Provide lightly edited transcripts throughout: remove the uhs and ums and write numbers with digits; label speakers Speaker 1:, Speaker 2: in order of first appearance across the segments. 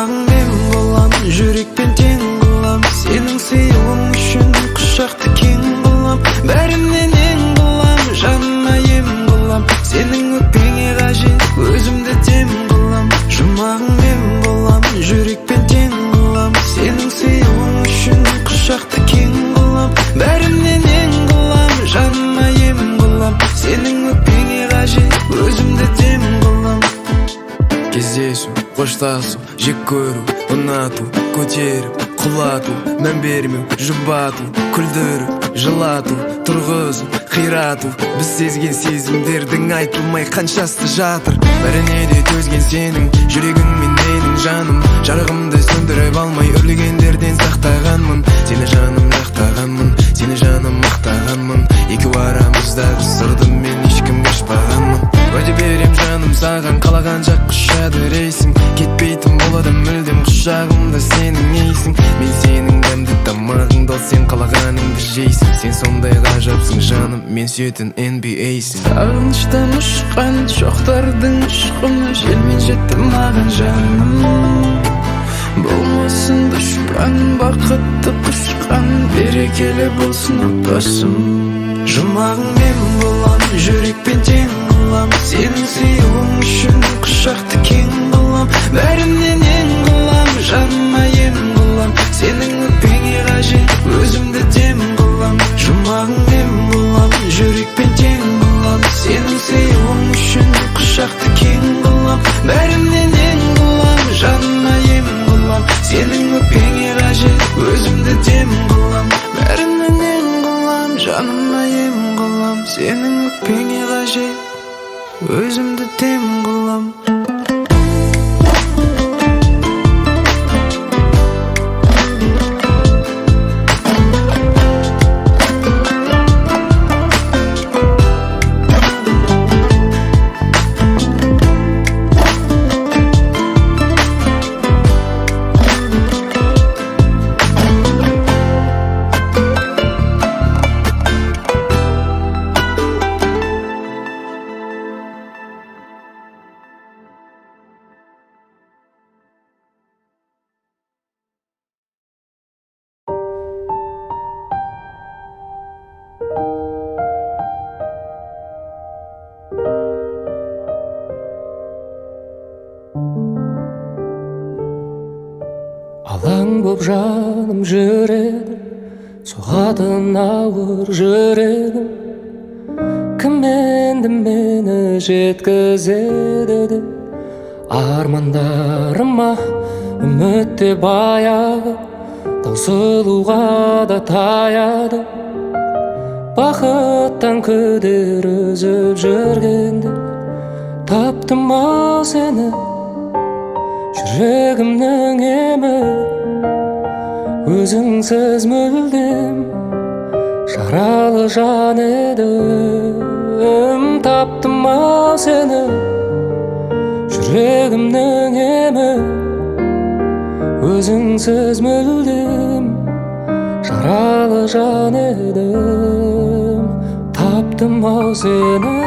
Speaker 1: Жұмағың мен болам, жүрекпен тең қылам. Сенің сыйлығың үшін құшақты кең қылам. Бәрімнен ең қылам, жаныма ем қылам. Сенің өкпеңе қажет, өзімді дем қылам. Жұмағың мен болам, жүрекпен тең қылам. Сенің сыйлығың үшін құшақты кең қылам. Бәрімнен ең қылам, жаныма ем қылам. Сенің өкпеңе қажет, өзімді дем қылам.
Speaker 2: Кездесу, қоштасу, жек көру, ұнату, көтеріп, құлату, мән бермеу, жұбату, күлдіріп, жылату, тұрғызу, қирату. Біз сезген сезімдердің айтылмай қаншасы жатыр. Бәріне де төзген сенің жүрегің мен менің жаным. Жарығымды сөндіріп алмай үрлегендерден сақтағанмын. Сені жаным жақтағанмын, сені жаным мақтағанмын. Екеу арамыздағы сырды мен ешкімге ашпағанмын. Уәде берем жаным саған, қалаған жақ құшады рейсің. Кетпейтін болады мүлдем құшағымда сенің ейсің. Мен сенің дәмді тамағыңды, сен қалағаныңды жейсің. Сен сондай ғажапсың жаным, мен сүйетін NBA-сің.
Speaker 1: Сағыныштан ұшқан шоқтардың ұшқыны, желмен жетті маған жаным. Болмасын дұшпан, бақытты құшқан, берекелі болсын отбасым. Жұмағың мен болам, жүрекпен тең қылам. Сенің сыйлығың үшін құшақты кең қылам. Бәрімнен ең қылам, жаныма ем қылам. Сенің өкпеңе қажет, өзімді дем қылам. Жұмағың мен болам, жүрекпен тең қылам. Сенің сыйлығың үшін құшақты кең қылам. Бәрімнен ең қылам, жаныма ем қылам. Сенің өкпеңе қажет, өзімді дем қылам. Бәрімнен ең қылам, жаныма ем қылам. Сенің өкпеңе қажет, өзімді дем қылам.
Speaker 3: Алаң боп жаным жүреді, соғатын ауыр жүрегім. Кім енді мені жеткізеді де, армандарыма үмітте баяғы, таусылуға да таяды. Бақыттан күдер үзіп жүргенде, таптым ау сені, жүрегімнің емі. Өзіңсіз мүлдем жаралы жан едім. Таптым ау сені, жүрегімнің емі. Өзіңсіз мүлдем жаралы жан едім. Таптым ау сені.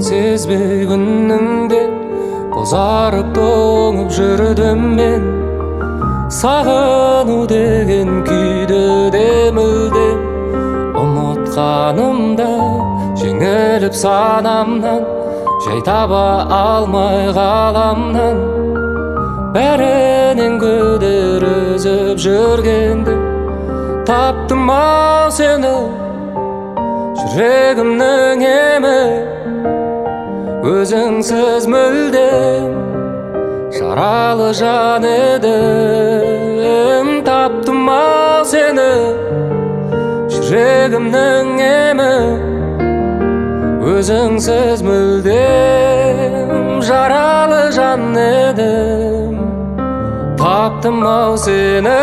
Speaker 3: Сезбей күніңде бозарып тоңып жүрдім мен. Сағыну деген күйді де мүлдем ұмытқанымда, жеңіліп санамнан, жай таба алмай ғаламнан. Бәрінен күдер үзіп жүргенде, таптым ау сені, жүрегімнің емі. Өзіңсіз мүлдем жаралы жан едім. Таптым ау сені, жүрегімнің емі. Өзіңсіз мүлдем жаралы жан едім. Таптым ау сені.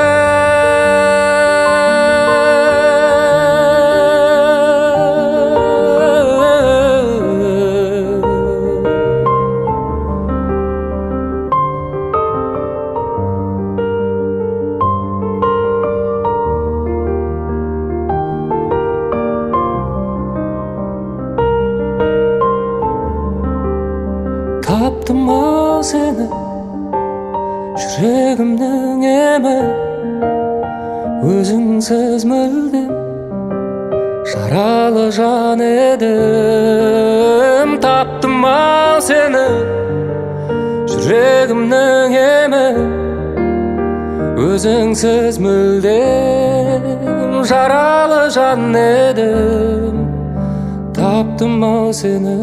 Speaker 3: Өзіңсіз мүлдем жаралы жан едім. Таптым ау сені жүрегімнің емі. Өзіңсіз мүлдем жаралы жан едім. Таптым ау сені.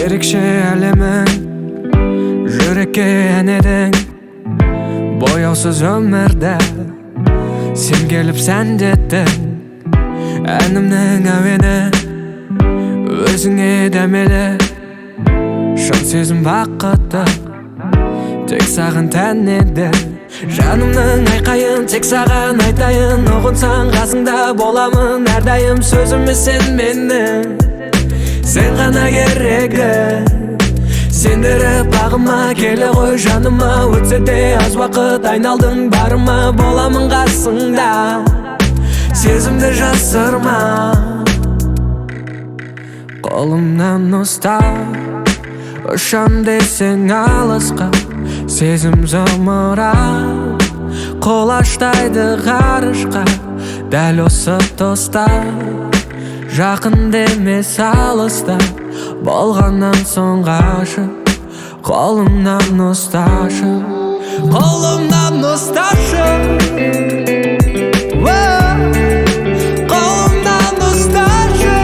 Speaker 2: Ерекше әлемің жүрекке әнедің. Бояусыз өмірді сен келіп сәндеттің. Әнімнің әуені өзіңе дәмелі. Шын сезім бақытты тек саған тән еді. Жанымның айқайын тек саған айтайын. Ұғынсаң қасыңда боламын әрдайым. Сөзіме сен менің, сен ғана керегі. Сендіріп бағыма келе ғой жаныма. Өтсе де аз уақыт айналдың барыма. Боламын қасыңда, сезімді жасырма. Қолымнан ұстап ұшам десең алысқа. Сезім зымырап қолаштайды ғарышқа. Дәл осы тоста жақын демес алыста. Болғаннан соң ғашық, қолымнан ұсташы. Қолымнан ұсташы, қолымнан ұсташы.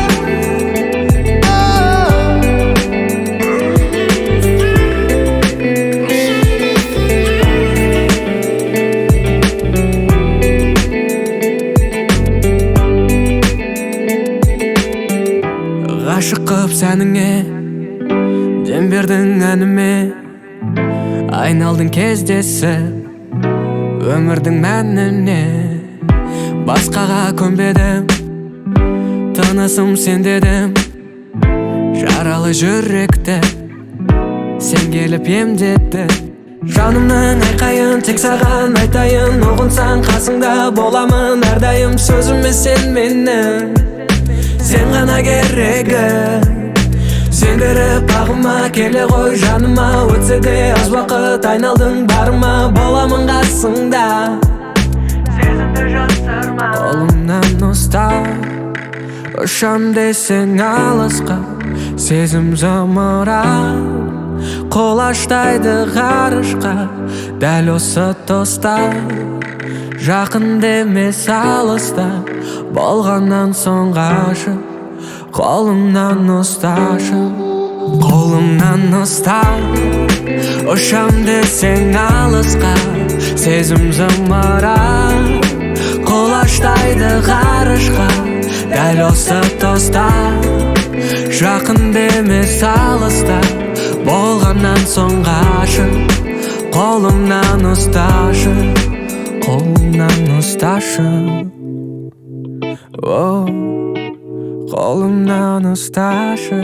Speaker 2: Ғашық қып сәніңе дем бердің әніме. Айналдың кездесіп өмірдің мәніне. Басқаға көнбедім, тынысым сен дедім. Жаралы жүректі сен келіп емдетті. Жанымның айқайын тек саған айтайын. Ұғынсаң қасыңда боламын әрдайым. Сөзіме сен менің, сен ғана керегі. Сендіріп бағыма келе ғой жаныма. Өтсе де аз уақыт айналдың барыма. Боламын қасыңда, сезімді жасырма. Қолымнан ұстап ұшам десең алысқа. Сезім зымырап қолаштайды ғарышқа. Дәл осы тоста жақын демес алыста. Болғаннан соң ғашық, қолымнан ұсташы. Қолымнан ұстап ұшам десең алысқа. Сезім зымырап қолаштайды ғарышқа. Дәл осы тоста жақын демес алыста. Болғаннан соң ғашық, қолымнан ұсташы. Қолымнан ұсташы, қолымнан ұсташы.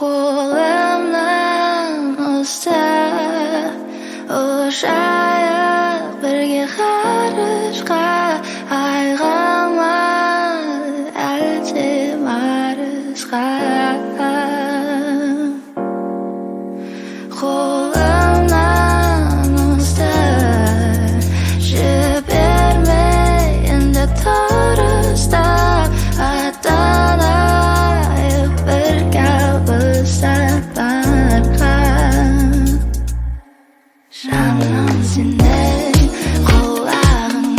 Speaker 4: Қолымнан ұстап ұшайық бірге ғарышқа. Айға ма әлде Марсқа. Қолымнан ұстап жібермей енді тұрыста. Аттанайық бірге сапарға. Жаным сенің құлағың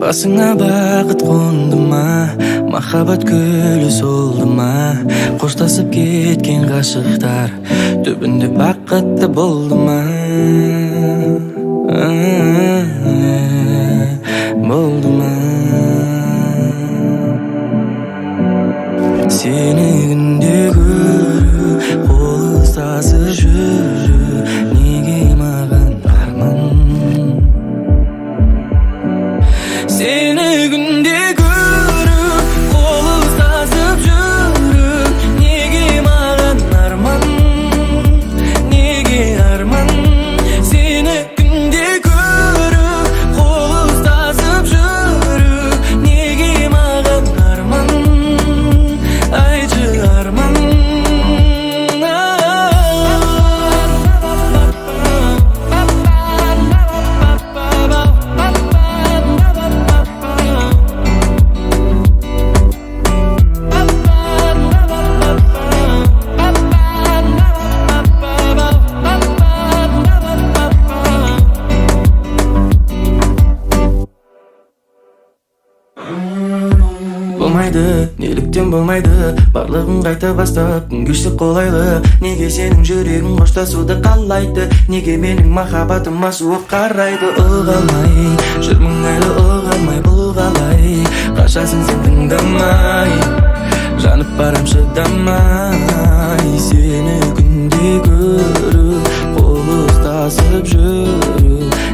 Speaker 3: Басыңа бақыт қонды ма, махаббат гүлі солды ма, қоштасып кеткен ғашықтар түбінде бақытты болды ма? Болды ма? Сені күнде көру, қол ұстасып жүру, неге маған арман? Seni günde görüp kol ıslasıp жүрүп неге маған арман, неге арман? Seni günde görüp kol ıslasıp жүрүп неге маған арман, айтшы арман? Болмайды, неліктен болмайды, барлығын қайта бастап, күн кештік қолайлы. Неге сенің жүрегің қоштасуды қалайды, неге менің махаббатыма суық қарайды? Ұғалмай, жүрмін әлі ұғалмай, бұл қалай? Қашасың сен тыңдамай, жанып барам шыдамай. Сені күнде көріп, қол ұстасып жүріп